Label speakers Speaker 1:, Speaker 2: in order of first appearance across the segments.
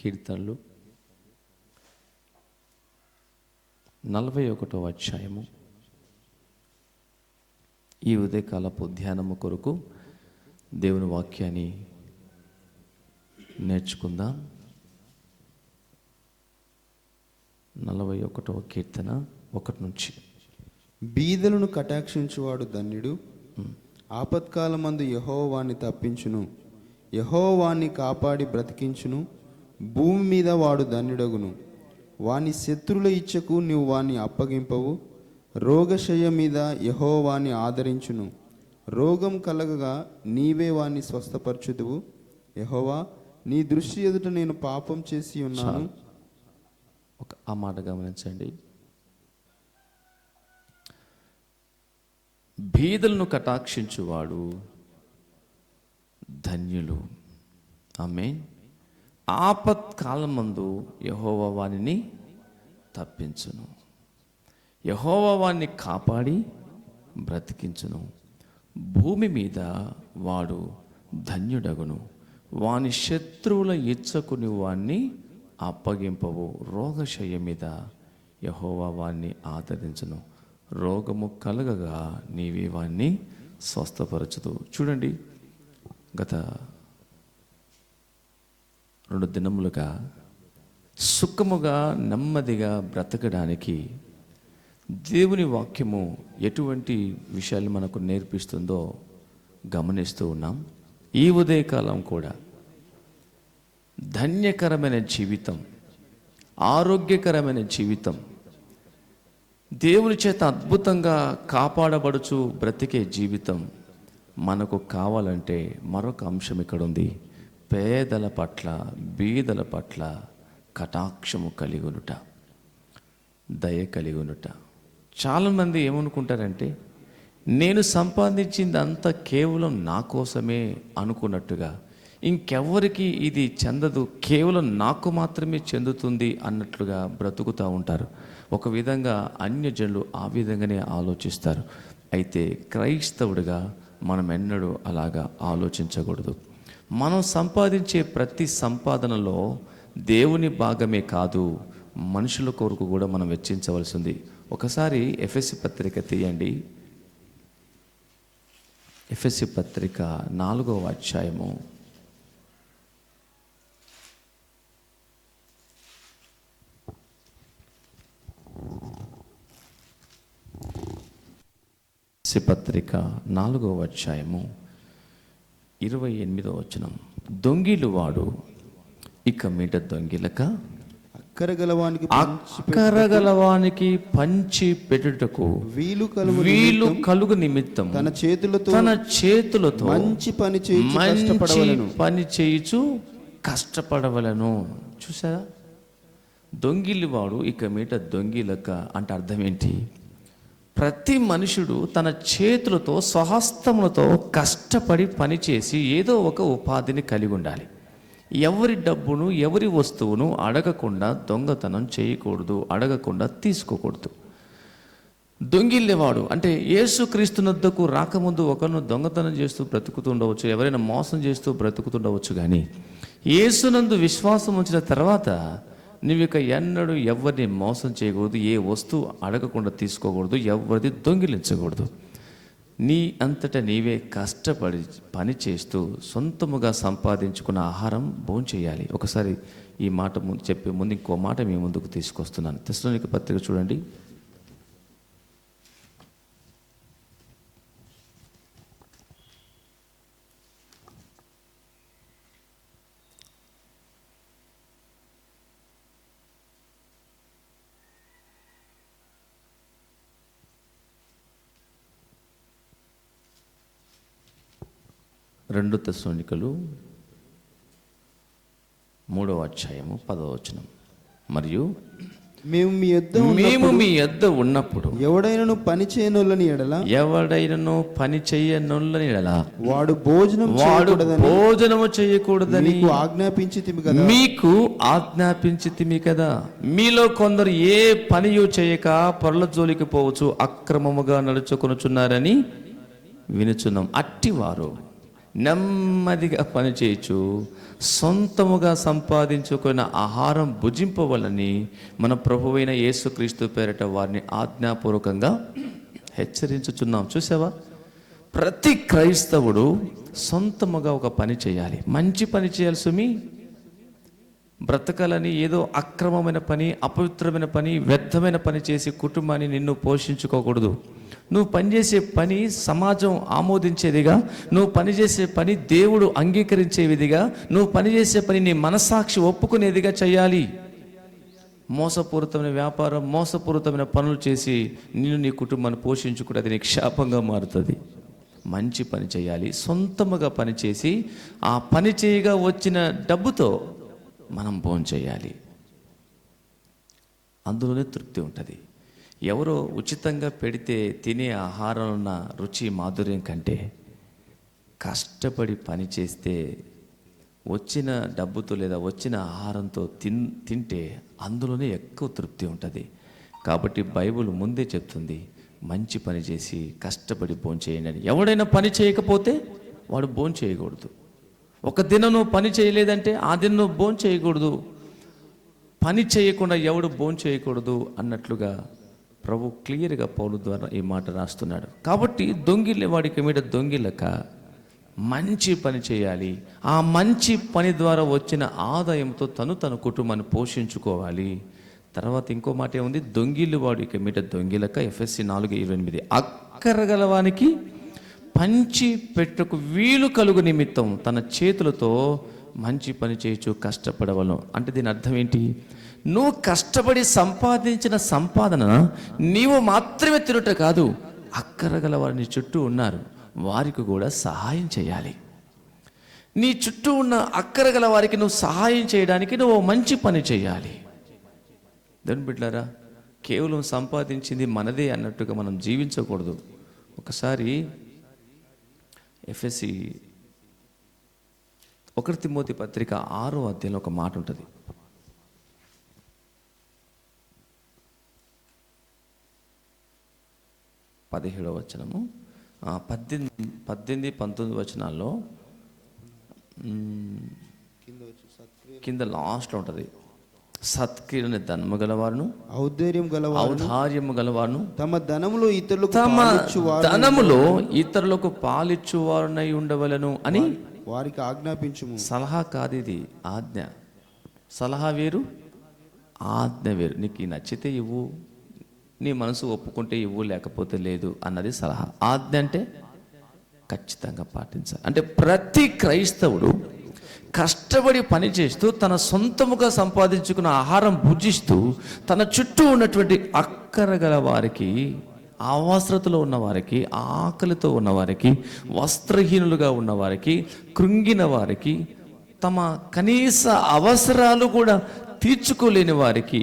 Speaker 1: కీర్తనలు 41వ అధ్యాయము. ఈ ఉదయకాలపు ధ్యానము కొరకు దేవుని వాక్యాన్ని నేర్చుకుందాం. 41వ కీర్తన 1 నుంచి.
Speaker 2: బీదలను కటాక్షించువాడు ధన్యుడు. ఆపత్కాలమందు యెహోవా వాణ్ణి తప్పించును. యెహోవా వాణ్ణి కాపాడి బ్రతికించును. భూమి మీద వాడు ధన్యుడగును. వాని శత్రుల ఇచ్చకు నీవు వాణ్ణి అప్పగింపవు. రోగశయ్య మీద యెహోవా వాణ్ణి ఆదరించును. రోగం కలగగా నీవే వాణ్ణి స్వస్థపరచుదువు. యెహోవా, నీ దృష్టి ఎదుట నేను పాపం చేసి ఉన్నాను.
Speaker 1: ఆ మాట గమనించండి. బీదలను కటాక్షించువాడు ధన్యులు. ఆమేన్. ఆపత్కాలమందు యెహోవా వానిని తప్పించును. యెహోవా వాణ్ణి కాపాడి బ్రతికించును. భూమి మీద వాడు ధన్యుడగును. వాని శత్రువుల ఇచ్చకుని వాణ్ణి అప్పగింపవు. రోగశయ్య మీద యెహోవా వాణ్ణి ఆదరించును. రోగము కలగగా నీవే వాణ్ణి స్వస్థపరచదు. చూడండి, గత 2 దినములుగా సుఖముగా నెమ్మదిగా బ్రతకడానికి దేవుని వాక్యము ఎటువంటి విషయాలు మనకు నేర్పిస్తుందో గమనిస్తూ ఉన్నాం. ఈ ఉదయకాలం కూడా ధన్యకరమైన జీవితం, ఆరోగ్యకరమైన జీవితం, దేవుని చేత అద్భుతంగా కాపాడబడుచు బ్రతికే జీవితం మనకు కావాలంటే మరొక అంశం ఇక్కడ ఉంది. పేదల పట్ల, బీదల పట్ల కటాక్షము కలిగునుట, దయ కలిగునుట. చాలామంది ఏమనుకుంటారంటే, నేను సంపాదించింది అంతా కేవలం నా కోసమే అనుకున్నట్టుగా, ఇంకెవ్వరికి ఇది చెందదు, కేవలం నాకు మాత్రమే చెందుతుంది అన్నట్లుగా బ్రతుకుతూ ఉంటారు. ఒక విధంగా అన్యజనులు ఆ విధంగానే ఆలోచిస్తారు. అయితే క్రైస్తవుడిగా మనం ఎన్నడూ అలాగా ఆలోచించకూడదు. మనం సంపాదించే ప్రతి సంపాదనలో దేవుని భాగమే కాదు, మనుషుల కొరకు కూడా మనం వెచ్చించవలసింది. ఒకసారి ఎఫెసీ పత్రిక తీయండి. ఎఫెసీ పత్రిక 4వ అధ్యాయము. పత్రిక 4వ అధ్యాయము 28వ వచనం. దొంగిలు వాడు ఇక మీట దొంగిలక అక్కరగలవానికి పంచి పెట్టుటకు వీలు కలుగు నిమిత్తం తన చేతులతో మంచి పని చేయుచు కష్టపడవలను. చూసారా? దొంగిలి వాడు ఇక మీట దొంగిలక అంటే అర్థం ఏంటి? ప్రతి మనుషుడు తన చేతులతో, స్వహస్తములతో కష్టపడి పనిచేసి ఏదో ఒక ఉపాధిని కలిగి ఉండాలి. ఎవరి డబ్బును, ఎవరి వస్తువును అడగకుండా దొంగతనం చేయకూడదు, అడగకుండా తీసుకోకూడదు. దొంగిల్లేవాడు అంటే యేసుక్రీస్తునొద్దకు రాకముందు ఒకరిని దొంగతనం చేస్తూ బ్రతుకుతుండవచ్చు, ఎవరైనా మోసం చేస్తూ బ్రతుకుతుండవచ్చు. కానీ యేసునందు విశ్వాసం ఉంచిన తర్వాత నువ్వు ఇక ఎన్నడూ ఎవరిని మోసం చేయకూడదు, ఏ వస్తువు అడగకుండా తీసుకోకూడదు, ఎవరిది దొంగిలించకూడదు. నీ అంతటా నీవే కష్టపడి పని చేస్తూ సొంతముగా సంపాదించుకున్న ఆహారం భోంచేయాలి. ఒకసారి ఈ మాట చెప్పే ముందు ఇంకో మాట మీ ముందుకు తీసుకొస్తున్నాను. తెస్సలోనిక పత్రిక చూడండి. తెస్సలోనికలు 3వ అధ్యాయము 10వ వచనం. మరియు మేము మీ యొద్ద ఉన్నప్పుడు
Speaker 2: ఎవడైనను పని చేయనొల్లని ఎడల వాడు భోజనము చేయకూడదని
Speaker 1: మీకు ఆజ్ఞాపించితిమి కదా. మీలో కొందరు ఏ పనియు చేయక పరుల జోలికి పోవచ్చు, అక్రమముగా నడుచుకొనుచున్నారని వినుచున్నాం. అట్టివారు నెమ్మదిగా పని చేయొచ్చు, సొంతముగా సంపాదించుకున్న ఆహారం భుజింపవలని మన ప్రభువైన యేసుక్రీస్తు పేరిట వారిని ఆజ్ఞాపూర్వకంగా హెచ్చరించుచున్నాం. చూసావా, ప్రతి క్రైస్తవుడు సొంతముగా ఒక పని చేయాలి, మంచి పని చేయాలి. సుమి, బ్రతకాలని ఏదో అక్రమమైన పని, అపవిత్రమైన పని, వ్యర్థమైన పని చేసి కుటుంబాన్ని నిన్ను పోషించుకోకూడదు. నువ్వు పనిచేసే పని సమాజం ఆమోదించేదిగా, నువ్వు పనిచేసే పని దేవుడు అంగీకరించే విధిగా, నువ్వు పనిచేసే పని నీ మనస్సాక్షి ఒప్పుకునేదిగా చేయాలి. మోసపూరితమైన వ్యాపారం, మోసపూరితమైన పనులు చేసి నిన్ను నీ కుటుంబాన్ని పోషించుకుంటే అది నీకు శాపంగా మారుతుంది. మంచి పని చేయాలి, సొంతముగా పని చేసి ఆ పని చేయగా వచ్చిన డబ్బుతో మనం భోంచేయాలి. అందులోనే తృప్తి ఉంటుంది. ఎవరో ఉచితంగా పెడితే తినే ఆహారంలో ఉన్న రుచి మాధుర్యం కంటే కష్టపడి పని చేస్తే వచ్చిన డబ్బుతో లేదా వచ్చిన ఆహారంతో తింటే అందులోనే ఎక్కువ తృప్తి ఉంటుంది. కాబట్టి బైబిల్ ముందే చెప్తుంది, మంచి పని చేసి కష్టపడి భోంచేయండి అని. ఎవడైనా పని చేయకపోతే వాడు భోంచేయకూడదు. ఒక దినం నువ్వు పని చేయలేదంటే ఆ దినం నువ్వు భోంచేయకూడదు. పని చేయకుండా ఎవడు భోంచేయకూడదు అన్నట్లుగా ప్రభు క్లియర్గా పౌలు ద్వారా ఈ మాట రాస్తున్నాడు. కాబట్టి దొంగిలే వాడికి మీద దొంగిలక మంచి పని చేయాలి. ఆ మంచి పని ద్వారా వచ్చిన ఆదాయంతో తన కుటుంబాన్ని పోషించుకోవాలి. తర్వాత ఇంకో మాట ఏముంది, దొంగిలి వాడికి మీద దొంగిలక, ఎఫ్ఎస్సి 4:28, అక్కరగలవానికి పంచి పెట్టుకు వీలు కలుగు నిమిత్తం తన చేతులతో మంచి పని చేయొచ్చు కష్టపడవలను. అంటే దీని అర్థం ఏంటి? నువ్వు కష్టపడి సంపాదించిన సంపాదన నీవు మాత్రమే తినట కాదు, అక్కరగల వారిని చుట్టూ ఉన్నారు, వారికి కూడా సహాయం చేయాలి. నీ చుట్టూ ఉన్న అక్కరగల వారికి నువ్వు సహాయం చేయడానికి నువ్వు మంచి పని చేయాలి. దాని బిడ్డలారా, కేవలం సంపాదించింది మనదే అన్నట్టుగా మనం జీవించకూడదు. ఒకసారి ఎఫ్ఎస్సి 1 తిమోతి పత్రిక 6వ అధ్యాయంలో ఒక మాట ఉంటుంది. 17వ వచనము, 18, 19 వచనాల్లో కింద లాస్ట్లో ఉంటుంది. సత్క్రియని ధనము గలవారును ఔదార్యము గలవారును తమ ధనములో ఇతరులకు పాలిచ్చువారునై ఉండవలను అని
Speaker 2: వారికి ఆజ్ఞాపించుము.
Speaker 1: సలహా కాదు ఇది, ఆజ్ఞ. సలహా వేరు, ఆజ్ఞ వేరు. నీకు నచ్చితే ఇవ్వు, నీ మనసు ఒప్పుకుంటే ఇవ్వు, లేకపోతే లేదు అన్నది సలహా. ఆజ్ఞ అంటే ఖచ్చితంగా పాటించాలి. అంటే ప్రతి క్రైస్తవుడు కష్టపడి పని చేస్తూ తన సొంతముగా సంపాదించుకున్న ఆహారం భుజిస్తూ తన చుట్టూ ఉన్నటువంటి అక్కరగల వారికి, అవసరతలో ఉన్నవారికి, ఆకలితో ఉన్నవారికి, వస్త్రహీనులుగా ఉన్నవారికి, కృంగిన వారికి, తమ కనీస అవసరాలు కూడా తీర్చుకోలేని వారికి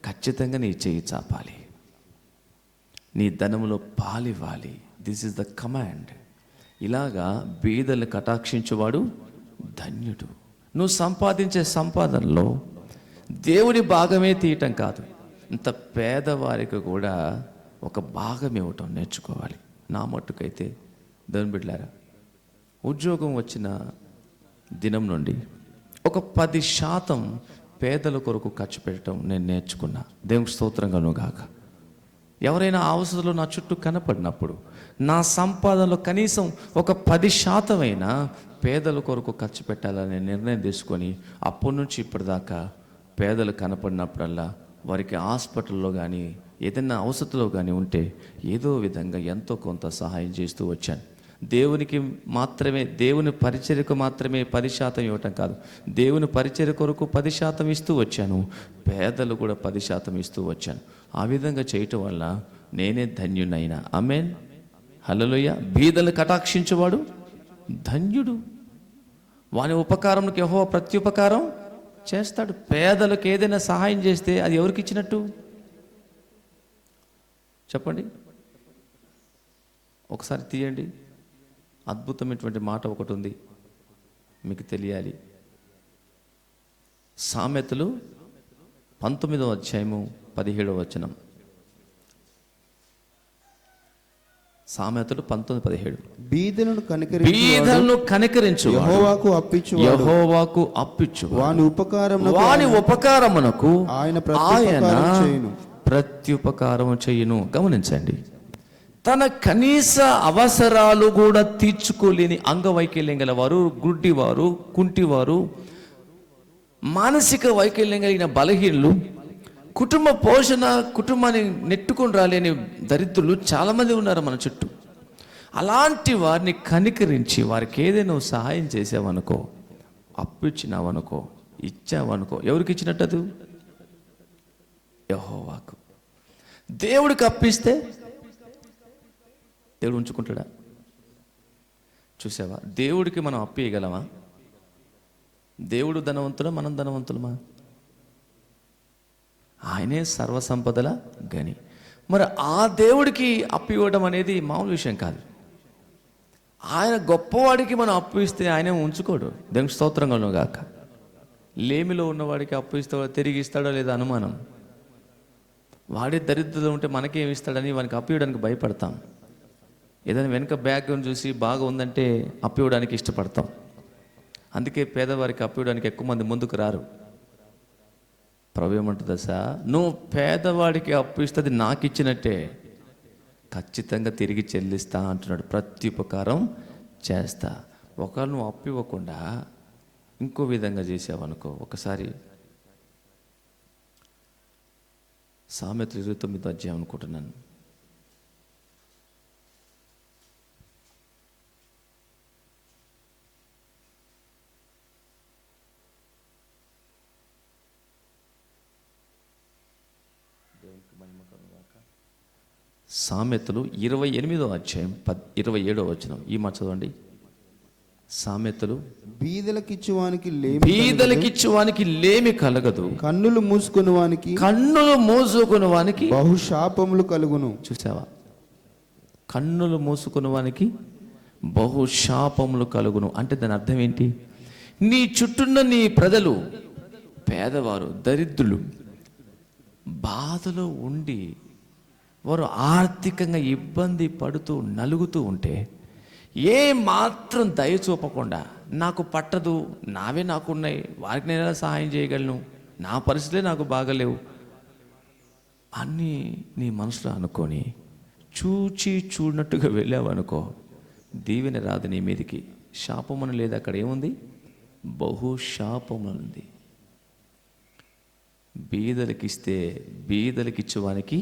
Speaker 1: ఖచ్చితంగా నీ చేయి చాపాలి, నీ ధనములో పాలివ్వాలి. This is the command. ఇలాగా బీదలు కటాక్షించువాడు ధన్యుడు. నువ్వు సంపాదించే సంపాదనలో దేవుని భాగమే తీయటం కాదు, ఇంత పేదవారికి కూడా ఒక భాగం ఇవ్వటం నేర్చుకోవాలి. నా మట్టుకైతే దేవుని బిడ్డలారా, ఉద్యోగం వచ్చిన దినం నుండి ఒక 10% పేదల కొరకు ఖర్చు పెట్టడం నేను నేర్చుకున్నా. దేవునికి స్తోత్రంగాను గాక. ఎవరైనా అవసరంలో నా చుట్టూ కనపడినప్పుడు నా సంపాదనలో కనీసం ఒక 10% అయినా పేదల కొరకు ఖర్చు పెట్టాలని నిర్ణయం తీసుకొని అప్పటి నుంచి ఇప్పటిదాకా పేదలు కనపడినప్పుడల్లా వారికి హాస్పిటల్లో కానీ ఏదైనా అవసరంలో కానీ ఉంటే ఏదో విధంగా ఎంతో కొంత సహాయం చేస్తూ వచ్చాను. దేవునికి మాత్రమే, దేవుని పరిచర్యకు మాత్రమే 10% ఇవ్వటం కాదు, దేవుని పరిచర్య కొరకు 10% ఇస్తూ వచ్చాను, పేదలు కూడా 10% ఇస్తూ వచ్చాను. ఆ విధంగా చేయటం వల్ల నేనే ధన్యునైనా. ఆమేన్, హల్లెలూయా. బీదలు కటాక్షించేవాడు ధన్యుడు. వాని ఉపకారంకి యెహోవా ప్రత్యుపకారం చేస్తాడు. పేదలకు ఏదైనా సహాయం చేస్తే అది ఎవరికి ఇచ్చినట్టు చెప్పండి, ఒకసారి తీయండి. అద్భుతమైనటువంటి మాట ఒకటి ఉంది, మీకు తెలియాలి. సామెతలు 19వ అధ్యాయము 17వ వచనం. సామెతలు 19:17.
Speaker 2: బీదలను
Speaker 1: బీదలను కనికరించు
Speaker 2: యెహోవాకు అప్పించు
Speaker 1: యెహోవాకు అప్పిచ్చు
Speaker 2: వాని
Speaker 1: ఉపకారమునకు
Speaker 2: ఆయన
Speaker 1: ప్రత్యుపకారము చేయును. గమనించండి, తన కనీస అవసరాలు కూడా తీర్చుకోలేని అంగవైకల్యం గల వారు, గుడ్డివారు, కుంటివారు, మానసిక వైకల్యం కలిగిన బలహీనులు, కుటుంబ పోషణ, కుటుంబాన్ని నెట్టుకొని రాలేని దరిద్రులు చాలామంది ఉన్నారు మన చుట్టూ. అలాంటి వారిని కనికరించి వారికి ఏదైనా సహాయం చేసావనుకో, అప్పు ఇచ్చినావనుకో, ఇచ్చావనుకో, ఎవరికి ఇచ్చినట్టు? యెహోవాకు. దేవుడికి అప్పిస్తే దేవుడు ఉంచుకుంటాడా? చూసావా, దేవుడికి మనం అప్పు ఇవ్వగలమా? దేవుడు ధనవంతులా, మనం ధనవంతులమా? ఆయనే సర్వసంపదల గని. మరి ఆ దేవుడికి అప్పు ఇవ్వడం అనేది మామూలు విషయం కాదు. ఆయన గొప్పవాడికి మనం అప్పు ఇస్తే ఆయనే ఉంచుకోడు. దేవునికి స్తోత్రంగాను గాక. లేమిలో ఉన్నవాడికి అప్పు ఇస్తాడో, తిరిగి ఇస్తాడో లేదా అనుమానం. వాడే దరిద్రత ఉంటే మనకేమి ఇస్తాడని వానికి అప్పు ఇవ్వడానికి భయపడతాం. ఏదైనా వెనుక బ్యాక్గ్రౌండ్ చూసి బాగా ఉందంటే అప్పు ఇవ్వడానికి ఇష్టపడతాం. అందుకే పేదవారికి అప్పు ఇవ్వడానికి ఎక్కువ మంది ముందుకు రారు. ప్రభు ఏమంటుంది దశ, నువ్వు పేదవాడికి అప్పు ఇస్తుంది నాకు ఇచ్చినట్టే, ఖచ్చితంగా తిరిగి చెల్లిస్తా అంటున్నాడు. ప్రత్యుపకారం చేస్తా. ఒకవేళ నువ్వు అప్పు ఇవ్వకుండా ఇంకో విధంగా చేసావనుకో, ఒకసారి సామెతలు 29వ అధ్యాయం అనుకుంటున్నాను. సామెతలు 28వ అధ్యాయం 27వ వచనం. ఈ మాట చదవండి. సామెతలు, బీదలకిచ్చువానికి లేమి కలగదు,
Speaker 2: కన్నులు మూసుకుని వానికి బహుశాపములు కలుగును.
Speaker 1: చూసావా, కన్నులు మూసుకుని వానికి బహుశాపములు కలుగును అంటే దాని అర్థం ఏంటి? నీ చుట్టూన్న నీ ప్రజలు పేదవారు, దరిద్రులు, బాధలో ఉండి వారు ఆర్థికంగా ఇబ్బంది పడుతూ నలుగుతూ ఉంటే ఏ మాత్రం దయ చూపకుండా, నాకు పట్టదు, నావే నాకున్నాయి, వారికి నేను ఎలా సహాయం చేయగలను, నా పరిస్థితులే నాకు బాగలేవు అన్నీ నీ మనసులో అనుకొని చూచి చూడనట్టుగా వెళ్ళావనుకో, దీవెన రాదు నీ మీదికి. శాపమని లేదు, అక్కడ ఏముంది? బహుశాపముంది. బీదలకిస్తే బీదలకిచ్చేవానికి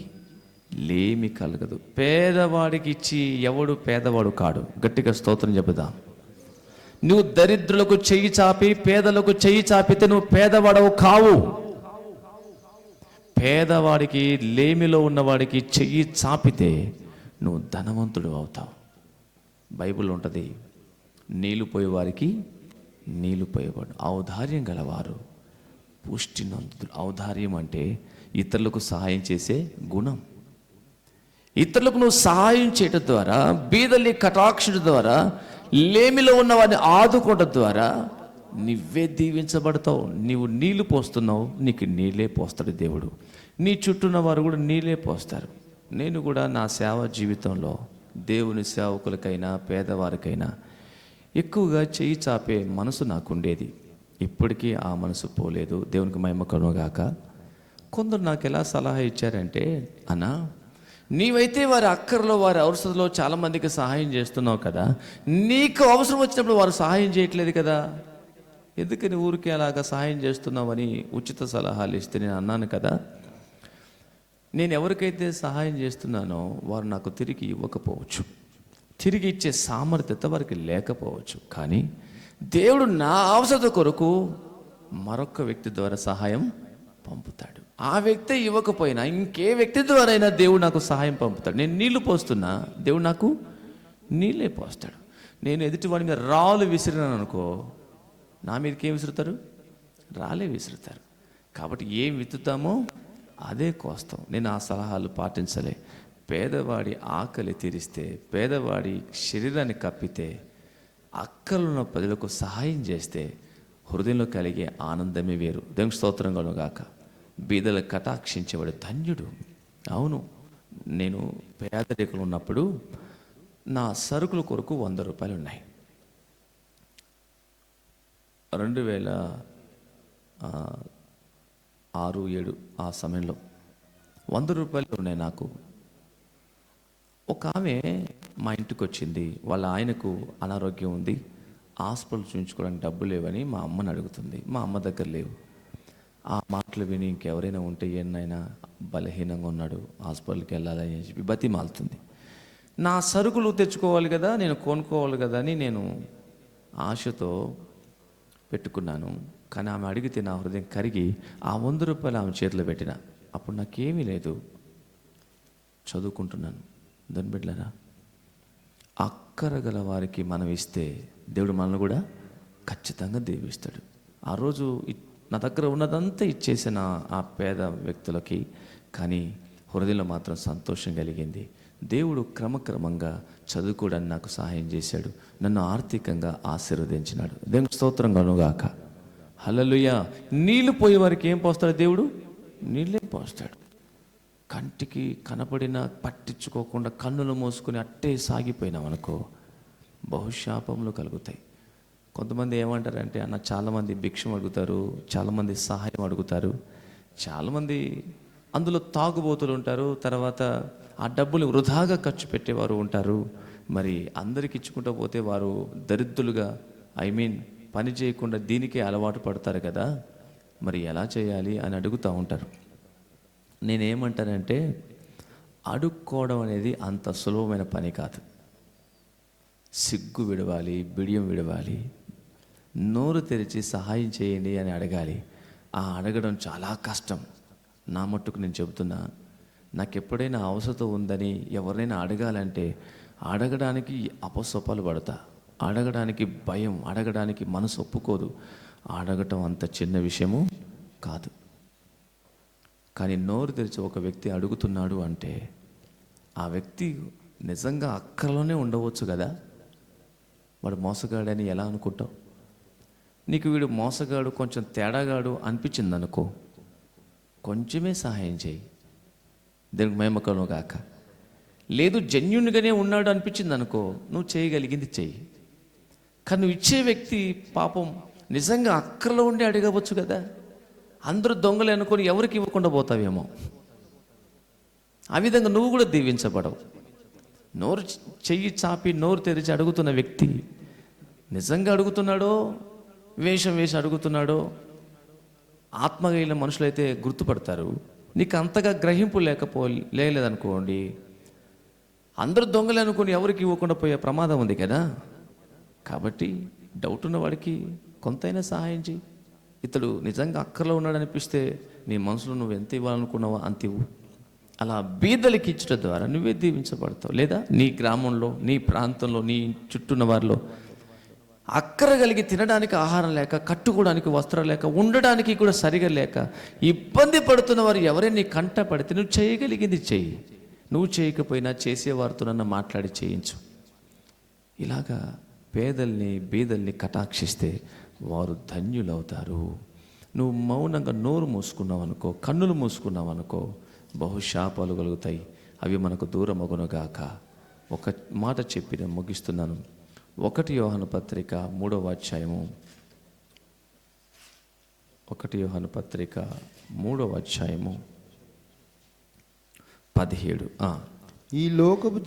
Speaker 1: లేమి కలగదు. పేదవాడికి ఇచ్చి ఎవడు పేదవాడు కాడు. గట్టిగా స్తోత్రం చెబుదాం. నువ్వు దరిద్రులకు చెయ్యి చాపి పేదలకు చెయ్యి చాపితే నువ్వు పేదవాడవు కావు. పేదవాడికి, లేమిలో ఉన్నవాడికి చెయ్యి చాపితే నువ్వు ధనవంతుడు అవుతావు. బైబిల్ ఉంటుంది, నీళ్లు పోయేవారికి నీళ్లు పోయేవాడు, ఔదార్యం గలవారు పుష్టినందులు. ఔదార్యం అంటే ఇతరులకు సహాయం చేసే గుణం. ఇతరులకు నువ్వు సహాయం చేయడం ద్వారా, బీదల్ని కటాక్షించడం ద్వారా, లేమిలో ఉన్న వారిని ఆదుకోవడం ద్వారా నువ్వే దీవించబడతావు. నీవు నీళ్లు పోస్తున్నావు, నీకు నీళ్ళే పోస్తాడు దేవుడు. నీ చుట్టూన్న వారు కూడా నీళ్ళే పోస్తారు. నేను కూడా నా సేవ జీవితంలో దేవుని సేవకులకైనా పేదవారికైనా ఎక్కువగా చెయ్యి చాపే మనసు నాకుండేది. ఇప్పటికీ ఆ మనసు పోలేదు. దేవునికి మహిమ కలుగుగాక. కొందరు నాకు ఎలా సలహా ఇచ్చారంటే, అన్నా నీవైతే వారి అక్కర్లో, వారి అవసరంలో చాలామందికి సహాయం చేస్తున్నావు కదా, నీకు అవసరం వచ్చినప్పుడు వారు సహాయం చేయట్లేదు కదా, ఎందుకని ఊరికే అలాగా సహాయం చేస్తున్నావని ఉచిత సలహాలు ఇస్తే నేను అన్నాను కదా, నేను ఎవరికైతే సహాయం చేస్తున్నానో వారు నాకు తిరిగి ఇవ్వకపోవచ్చు, తిరిగి ఇచ్చే సామర్థ్యత వారికి లేకపోవచ్చు, కానీ దేవుడు నా అవసరత కొరకు మరొక వ్యక్తి ద్వారా సహాయం పంపుతాడు. ఆ వ్యక్తి ఇవ్వకపోయినా ఇంకే వ్యక్తి ద్వారా అయినా దేవుడు నాకు సహాయం పంపుతాడు. నేను నీళ్లు పోస్తున్నా, దేవుడు నాకు నీళ్ళే పోస్తాడు. నేను ఎదుటివాడి మీద రాళ్ళు విసిరినాను అనుకో, నా మీదకి ఏం విసురుతారు? రాలే విసురుతారు. కాబట్టి ఏం విత్తుతామో అదే కోస్తాం. నేను ఆ సలహాలు పాటించలే. పేదవాడి ఆకలి తీరిస్తే, పేదవాడి శరీరాన్ని కప్పితే, అక్కలున్న ప్రజలకు సహాయం చేస్తే హృదయంలో కలిగే ఆనందమే వేరు. దేవునికి స్తోత్రం కలుగుగాక. బీదలు కటాక్షించేవాడు ధన్యుడు. అవును, నేను పేదరికలు ఉన్నప్పుడు నా సరుకుల కొరకు 100 రూపాయలు ఉన్నాయి. 2006-7 ఆ సమయంలో 100 రూపాయలు ఉన్నాయి నాకు. ఒక ఆమె మా ఇంటికి వచ్చింది. వాళ్ళ ఆయనకు అనారోగ్యం ఉంది, హాస్పిటల్ చూపించుకోవడానికి డబ్బులు లేవని మా అమ్మని అడుగుతుంది. మా అమ్మ దగ్గర లేవు. ఆ మాటలు విని ఇంకెవరైనా ఉంటే ఏనైనా బలహీనంగా ఉన్నాడు, హాస్పిటల్కి వెళ్ళాలని చెప్పి బతిమాలుతుంది. నా సరుకులు తెచ్చుకోవాలి కదా, నేను కొనుక్కోవాలి కదా అని నేను ఆశతో పెట్టుకున్నాను. కానీ ఆమె అడిగితే నా హృదయం కరిగి ఆ 100 రూపాయలు ఆమె చేతిలో పెట్టిన. అప్పుడు నాకేమీ లేదు, చదువుకుంటున్నాను. దాని బిడ్డలారా, అక్కర గల వారికి మనం ఇస్తే దేవుడు మనల్ని కూడా ఖచ్చితంగా దీవిస్తాడు. ఆ రోజు నా దగ్గర ఉన్నదంతా ఇచ్చేసిన ఆ పేద వ్యక్తులకి, కానీ హృదయంలో మాత్రం సంతోషం కలిగింది. దేవుడు క్రమక్రమంగా చదువుకోవడానికి నాకు సహాయం చేశాడు, నన్ను ఆర్థికంగా ఆశీర్వదించినాడు. దేవునికి స్తోత్రం కలుగుగాక. హల్లెలూయా. నీళ్లు పోయే వారికి ఏం పోస్తాడు దేవుడు? నీళ్ళే పోస్తాడు. కంటికి కనపడిన పట్టించుకోకుండా కన్నులు మోసుకొని అట్టే సాగిపోయినాం అనుకో, బహుశాపములు కలుగుతాయి. కొంతమంది ఏమంటారంటే, అన్న చాలామంది భిక్షం అడుగుతారు, చాలామంది సహాయం అడుగుతారు, చాలామంది అందులో తాగుబోతులు ఉంటారు, తర్వాత ఆ డబ్బులు వృధాగా ఖర్చు పెట్టేవారు ఉంటారు. మరి అందరికి ఇచ్చుకుంటూ పోతే వారు దరిద్రులుగా, పని చేయకుండా దీనికే అలవాటు పడతారు కదా, మరి ఎలా చేయాలి అని అడుగుతూ ఉంటారు. నేనేమంటానంటే, అడుక్కోవడం అనేది అంత సులభమైన పని కాదు. సిగ్గు విడవాలి, బిడియం విడవాలి, నోరు తెరిచి సహాయం చేయండి అని అడగాలి. ఆ అడగడం చాలా కష్టం. నా మట్టుకు నేను చెబుతున్నా, నాకు ఎప్పుడైనా అవసరం ఉందని ఎవరినైనా అడగాలంటే అడగడానికి అపసొపాలు పడతా, అడగడానికి భయం, అడగడానికి మనసు ఒప్పుకోదు. అడగటం అంత చిన్న విషయము కాదు. కానీ నోరు తెరిచి ఒక వ్యక్తి అడుగుతున్నాడు అంటే ఆ వ్యక్తి నిజంగా అక్కరలోనే ఉండవచ్చు కదా. వాడు మోసగాడని ఎలా అనుకుంటావు? నీకు వీడు మోసగాడు, కొంచెం తేడాగాడు అనిపించింది అనుకో, కొంచెమే సహాయం చేయి, దేవునికి మహిమ కలుగును గాక. లేదు జెన్యూన్గానే ఉన్నాడు అనిపించింది అనుకో, నువ్వు చేయగలిగింది చెయ్యి. కానీ నువ్వు ఇచ్చే వ్యక్తి పాపం నిజంగా అక్కరలో ఉండి అడగవచ్చు కదా. అందరూ దొంగలు అనుకొని ఎవరికి ఇవ్వకుండా పోతావేమో. ఆ విధంగా నువ్వు కూడా దీవించబడవు. నోరు చెయ్యి చాపి నోరు తెరిచి అడుగుతున్న వ్యక్తి నిజంగా అడుగుతున్నాడో, వేషం వేసి అడుగుతున్నాడో, ఆత్మగైన మనుషులైతే గుర్తుపడతారు. నీకు అంతగా గ్రహింపు లేదనుకోండి, అందరూ దొంగలు అనుకుని ఎవరికి ఇవ్వకుండా పోయే ప్రమాదం ఉంది కదా. కాబట్టి డౌట్ ఉన్న వాడికి కొంతైనా సహాయం చేయి. ఇతడు నిజంగా అక్కర్లో ఉన్నాడు అనిపిస్తే నీ మనసులో నువ్వు ఎంత ఇవ్వాలనుకున్నావో అంత ఇవ్వు. అలా బీదలకి ఇచ్చడం ద్వారా నువ్వే దీవించబడతావు. లేదా నీ గ్రామంలో, నీ ప్రాంతంలో, నీ చుట్టూన్న వారిలో అక్కర కలిగి తినడానికి ఆహారం లేక, కట్టుకోవడానికి వస్త్రం లేక, ఉండడానికి కూడా సరిగా లేక ఇబ్బంది పడుతున్న వారు ఎవరైనా నీ కంట పడితే నువ్వు చేయగలిగింది చెయ్యి. నువ్వు చేయకపోయినా చేసేవారితోనన్నా మాట్లాడి చేయించు. ఇలాగా పేదల్ని బీదల్ని కటాక్షిస్తే వారు ధన్యులవుతారు. నువ్వు మౌనంగా నోరు మూసుకున్నావు అనుకో, కన్నులు మూసుకున్నావు అనుకో, బహుశాపాలు కలుగుతాయి. అవి మనకు దూరం అగునుగాక. ఒక మాట చెప్పి నేను ముగిస్తున్నాను. 1 యోహాను పత్రిక 3వ అధ్యాయము, 1 యోహాను పత్రిక 3వ అధ్యాయము 17.
Speaker 2: ఈ లోకపు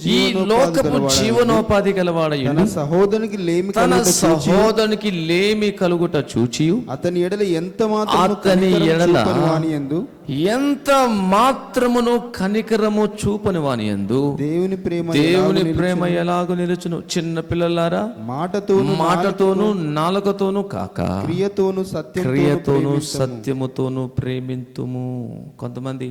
Speaker 1: జీవనోపాధి గలవాడై
Speaker 2: తన సహోదరునికి
Speaker 1: లేమి కలుగుట చూచి
Speaker 2: అతని ఎడల ఎంత
Speaker 1: మాత్రమును కనికరము చూపని వాని యందు దేవుని ప్రేమ ఎలాగూ నిలుచును. చిన్న పిల్లలారా, మాటతోను నాలుకతోను కాక క్రియతోను సత్యముతోను ప్రేమింతుము. కొంతమంది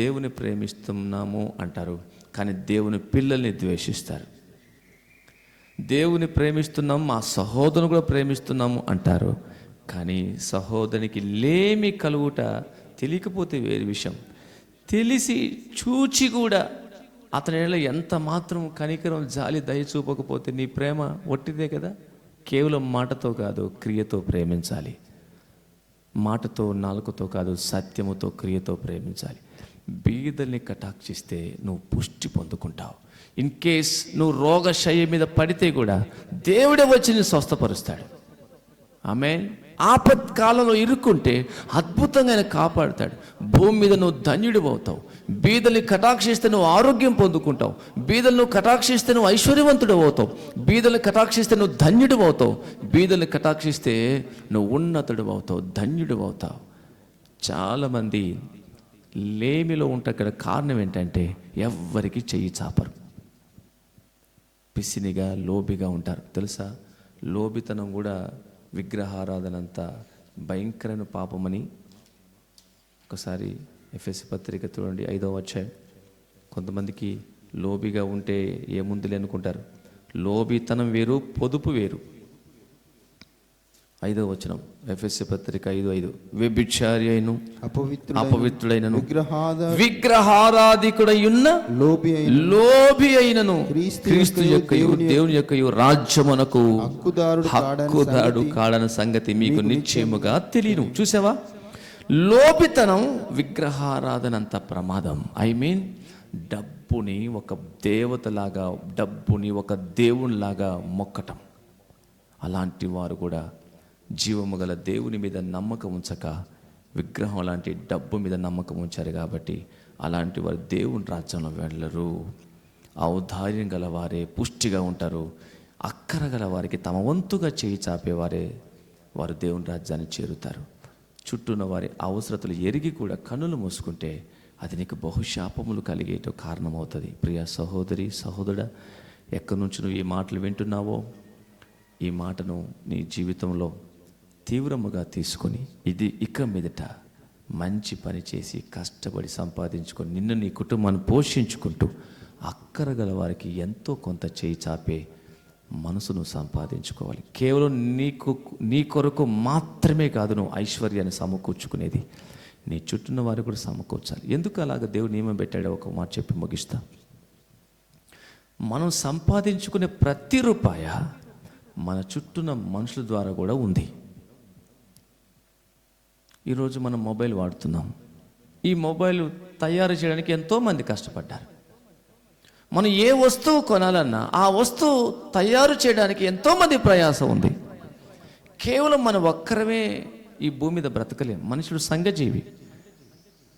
Speaker 1: దేవుని ప్రేమిస్తున్నాము అంటారు, కానీ దేవుని పిల్లల్ని ద్వేషిస్తారు. దేవుని ప్రేమిస్తున్నాము, మా సహోదరుని కూడా ప్రేమిస్తున్నాము అంటారు, కానీ సహోదరునికి లేమి కలుగుట తెలియకపోతే వేరే విషయం. తెలిసి చూచి కూడా అతని ఎంత మాత్రం కనికరం, జాలి, దయ చూపకపోతే నీ ప్రేమ ఒట్టిదే కదా. కేవలం మాటతో కాదు, క్రియతో ప్రేమించాలి. మాటతో నాలుకతో కాదు, సత్యముతో క్రియతో ప్రేమించాలి. బీదల్ని కటాక్షిస్తే నువ్వు పుష్టి పొందుకుంటావు. ఇన్ కేస్ నువ్వు రోగశయ్య మీద పడితే కూడా దేవుడే వచ్చి నేను స్వస్థపరుస్తాడు. ఆమేన్. ఆపత్కాలంలో ఇరుక్కుంటే అద్భుతంగా ఆయన కాపాడుతాడు. భూమి మీద నువ్వు ధన్యుడు అవుతావు. బీదల్ని కటాక్షిస్తే నువ్వు ఆరోగ్యం పొందుకుంటావు. బీదలను కటాక్షిస్తే నువ్వు ఐశ్వర్యవంతుడు అవుతావు. బీదల్ని కటాక్షిస్తే నువ్వు ధన్యుడు అవుతావు. బీదల్ని కటాక్షిస్తే నువ్వు ఉన్నతుడు అవుతావు, ధన్యుడు అవుతావు. చాలామంది లేమిలో ఉంటారు. కారణం ఏంటంటే ఎవ్వరికి చెయ్యి చాపరు, పిసినిగా లోబిగా ఉంటారు. తెలుసా, లోబితనం కూడా విగ్రహారాధనంత భయంకరమైన పాపమని ఒకసారి ఎఫెసీ పత్రిక చూడండి 5వ అధ్యాయం. కొంతమందికి లోబిగా ఉంటే ఏముందిలే అనుకుంటారు. లోబితనం వేరు, పొదుపు వేరు. 5వ వచనం ఎఫెసీ పత్రిక 5:5. వ్యభిచారి అయిను అపవిత్రుడైనను విగ్రహారాధికుడై ఉన్న లోబి అయినను క్రీస్తు యొక్కయు దేవుని యొక్కయు రాజ్యమునకు హక్కుదారుడు కాడన సంగతి మీకు నిశ్చయముగా తెలియను. చూసావా, లోబితనం విగ్రహారాధనంత ప్రమాదం. ఐ మీన్ డబ్బుని ఒక దేవతలాగా, డబ్బుని ఒక దేవునిలాగా మొక్కటం. అలాంటి వారు కూడా జీవము గల దేవుని మీద నమ్మకం ఉంచక విగ్రహం లాంటి డబ్బు మీద నమ్మకం ఉంచారు. కాబట్టి అలాంటి వారు దేవుని రాజ్యంలో వెళ్ళరు. ఔదార్యం గల వారే పుష్టిగా ఉంటారు. అక్కర గల వారికి తమ వంతుగా చేయి చాపేవారే వారు దేవుని రాజ్యాన్ని చేరుతారు. చుట్టూన్న వారి అవసరతలు ఎరిగి కూడా కన్నులు మూసుకుంటే అది నీకు బహుశాపములు కలిగేటో కారణమవుతుంది. ప్రియ సహోదరి సహోదరుడా, ఎక్కడి నుంచి నువ్వు ఈ మాటలు వింటున్నావో ఈ మాటను నీ జీవితంలో తీవ్రముగా తీసుకొని ఇది ఇక మీదట మంచి పని చేసి కష్టపడి సంపాదించుకొని నిన్ను నీ కుటుంబాన్ని పోషించుకుంటూ అక్కరగల వారికి ఎంతో కొంత చేయి చాపే మనసును సంపాదించుకోవాలి. కేవలం నీ కొరకు మాత్రమే కాదు నువ్వు ఐశ్వర్యాన్ని సమకూర్చుకునేది, నీ చుట్టూన్న వారు కూడా సమకూర్చాలి. ఎందుకు అలాగ దేవుడు నియమం పెట్టాడో ఒక మాట చెప్పి ముగిస్తా. మనం సంపాదించుకునే ప్రతి రూపాయ మన చుట్టూన్న మనుషుల ద్వారా కూడా ఉంది. ఈరోజు మనం మొబైల్ వాడుతున్నాం. ఈ మొబైల్ తయారు చేయడానికి ఎంతోమంది కష్టపడ్డారు. మనం ఏ వస్తువు కొనాలన్నా ఆ వస్తువు తయారు చేయడానికి ఎంతోమంది ప్రయాసం ఉంది. కేవలం మనం ఒక్కరమే ఈ భూమి మీద బ్రతకలేం. మనుషుడు సంఘజీవి.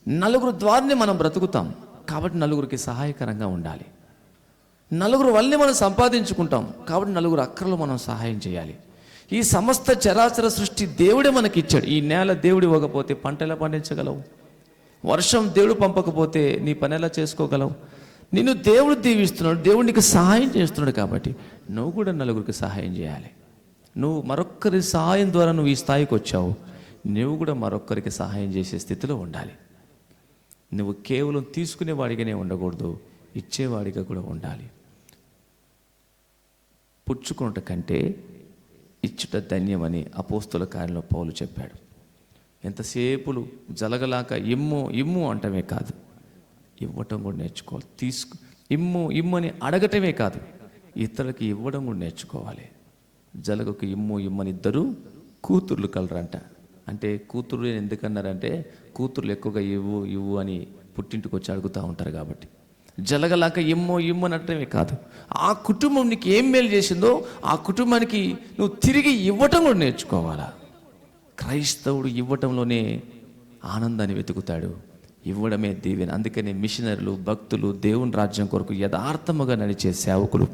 Speaker 1: నలుగురు ద్వారానే మనం బ్రతుకుతాం. కాబట్టి నలుగురికి సహాయకరంగా ఉండాలి. నలుగురు వల్లే మనం సంపాదించుకుంటాం. కాబట్టి నలుగురు అక్కర్లో మనం సహాయం చేయాలి. ఈ సమస్త చరాచర సృష్టి దేవుడే మనకి ఇచ్చాడు. ఈ నేల దేవుడు ఇవ్వకపోతే పంట ఎలా పండించగలవు? వర్షం దేవుడు పంపకపోతే నీ పని ఎలా చేసుకోగలవు? నిన్ను దేవుడు దీవిస్తున్నాడు, దేవుడు నీకు సహాయం చేస్తున్నాడు. కాబట్టి నువ్వు కూడా నలుగురికి సహాయం చేయాలి. నువ్వు మరొక్కరి సహాయం ద్వారా నువ్వు ఈ స్థాయికి వచ్చావు. నువ్వు కూడా మరొక్కరికి సహాయం చేసే స్థితిలో ఉండాలి. నువ్వు కేవలం తీసుకునేవాడిగానే ఉండకూడదు, ఇచ్చేవాడిగా కూడా ఉండాలి. పుచ్చుకున్నట కంటే ఇచ్చుట ధన్యమని అపోస్తుల కార్యంలో పౌలు చెప్పాడు. ఎంతసేపులు జలగలాక ఇమ్ము ఇమ్ము అంటమే కాదు, ఇవ్వటం కూడా నేర్చుకోవాలి. ఇమ్ము అని అడగటమే కాదు, ఇతరులకి ఇవ్వడం కూడా నేర్చుకోవాలి. జలగకు ఇమ్మని ఇద్దరు కూతుర్లు కలరంట. అంటే కూతురు ఎందుకన్నారంటే కూతుర్లు ఎక్కువగా ఇవ్వు అని పుట్టింటికి వచ్చి అడుగుతూ ఉంటారు. కాబట్టి జలగలాక ఇమ్ము అని అనటమే కాదు, ఆ కుటుంబం నీకు ఏం మేలు చేసిందో ఆ కుటుంబానికి నువ్వు తిరిగి ఇవ్వటం కూడా నేర్చుకోవాలా. క్రైస్తవుడు ఇవ్వటంలోనే ఆనందాన్ని వెతుకుతాడు. ఇవ్వడమే దీవెన. అందుకనే మిషనరీలు, భక్తులు, దేవుని రాజ్యం కొరకు యథార్థముగా నడిచే సేవకులు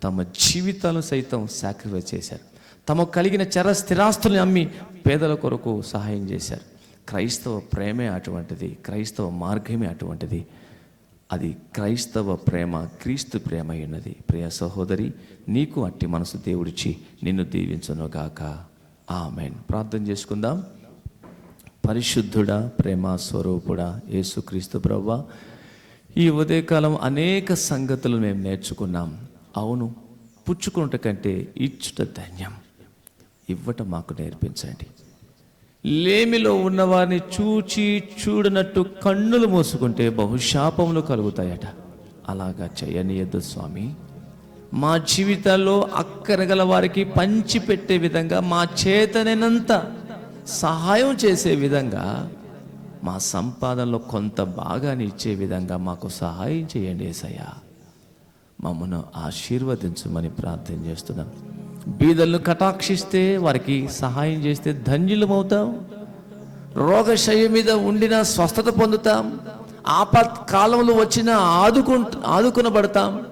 Speaker 1: తమ జీవితాలను సైతం సాక్రిఫైస్ చేశారు. తమకు కలిగిన స్థిరాస్తుల్ని అమ్మి పేదల కొరకు సహాయం చేశారు. క్రైస్తవ ప్రేమే అటువంటిది, క్రైస్తవ మార్గమే అటువంటిది. అది క్రైస్తవ ప్రేమ, క్రీస్తు ప్రేమ ఉన్నది. ప్రియ సహోదరి, నీకు అట్టి మనసు దేవుడిచ్చి నిన్ను దీవించునుగాక. ఆమేన్. ప్రార్థన చేసుకుందాం. పరిశుద్ధుడా, ప్రేమ స్వరూపుడా యేసుక్రీస్తు ప్రభువా, ఈ ఉదయకాలం అనేక సంగతులు మేము నేర్చుకున్నాం. అవును, పుచ్చుకున్నట కంటే ఇచ్చుట ధన్యం. ఇవ్వటం మాకు నేర్పించండి. లేమిలో ఉన్నవారిని చూడనట్టు కన్నులు మూసుకుంటే బహుశాపములు కలుగుతాయట. అలాగా చేయనీయద్దు స్వామి. మా జీవితాల్లో అక్కరగల వారికి పంచిపెట్టే విధంగా, మా చేతనైనంత సహాయం చేసే విధంగా, మా సంపాదనలో కొంత భాగాన్ని ఇచ్చే విధంగా మాకు సహాయం చేయండి యేసయ్యా. మమ్మను ఆశీర్వదించమని ప్రార్థన చేస్తున్నాం. బీదలను కటాక్షిస్తే, వారికి సహాయం చేస్తే ధన్యులమవుతాం. రోగశయ్య మీద ఉండిన స్వస్థత పొందుతాం. ఆపత్కాలంలో వచ్చిన ఆదుకునబడతాం.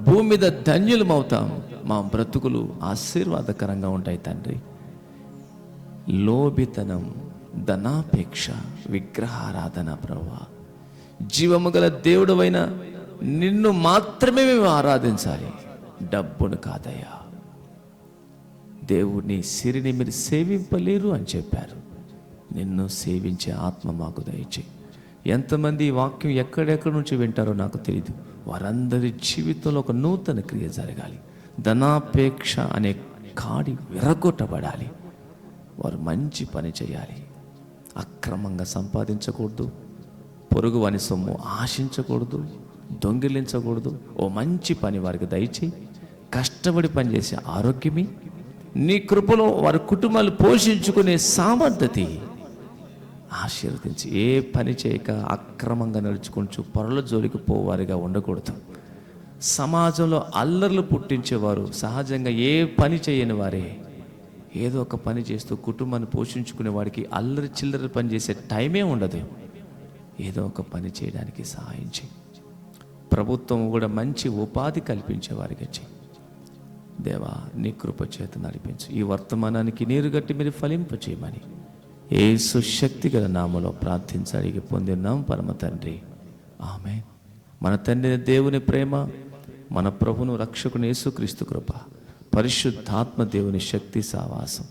Speaker 1: భూమి మీద ధన్యులమవుతాం. మా బ్రతుకులు ఆశీర్వాదకరంగా ఉంటాయి తండ్రి. లోబితనం, ధనాపేక్ష, విగ్రహారాధన ప్రభువా, జీవము గల దేవుడవైన నిన్ను మాత్రమే మేము ఆరాధించాలి, డబ్బును కాదయ్యా. దేవుడిని సిరిని మీరు సేవింపలేరు అని చెప్పారు. నిన్ను సేవించే ఆత్మ మాకు దయచేయి. ఎంతమంది ఈ వాక్యం ఎక్కడెక్కడి నుంచి వింటారో నాకు తెలియదు. వారందరి జీవితంలో ఒక నూతన క్రియ జరగాలి. ధనాపేక్ష అనే కాడి విరగొట్టబడాలి. వారు మంచి పని చేయాలి. అక్రమంగా సంపాదించకూడదు, పొరుగు వాని సొమ్ము ఆశించకూడదు, దొంగిలించకూడదు. ఓ మంచి పని వారికి దయచేయి. కష్టపడి పనిచేసే ఆరోగ్యమే, నీ కృపలో వారి కుటుంబాలు పోషించుకునే సామర్థ్యత ఆశీర్వదించి, ఏ పని చేయక అక్రమంగా నడుచుకుంటూ పరుల జోలికి పోవారిగా ఉండకూడదు. సమాజంలో అల్లర్లు పుట్టించేవారు సహజంగా ఏ పని చేయని వారే. ఏదో ఒక పని చేస్తూ కుటుంబాన్ని పోషించుకునే వాడికి అల్లరి చిల్లరి పని చేసే టైమే ఉండదు. ఏదో ఒక పని చేయడానికి సహాయం చేయి. ప్రభుత్వం కూడా మంచి ఉపాధి కల్పించేవారిగా చేయి. దేవా, నీ కృప చేత నడిపించు. ఈ వర్తమానానికి నీరు గట్టి మీరు ఫలింపచేయమని యేసు శక్తి గల నామములో ప్రార్థించి అడిగి పొందినాం పరమ తండ్రి, ఆమేన్. మన తండ్రి దేవుని ప్రేమ, మన ప్రభును రక్షకుని యేసుక్రీస్తు కృప, పరిశుద్ధాత్మ దేవుని శక్తి సావాసం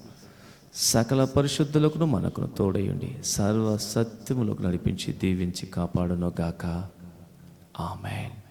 Speaker 1: సకల పరిశుద్ధులకు మనకును తోడయుండి సర్వ సత్యములకు నడిపించి దీవించి కాపాడును గాక. ఆమేన్.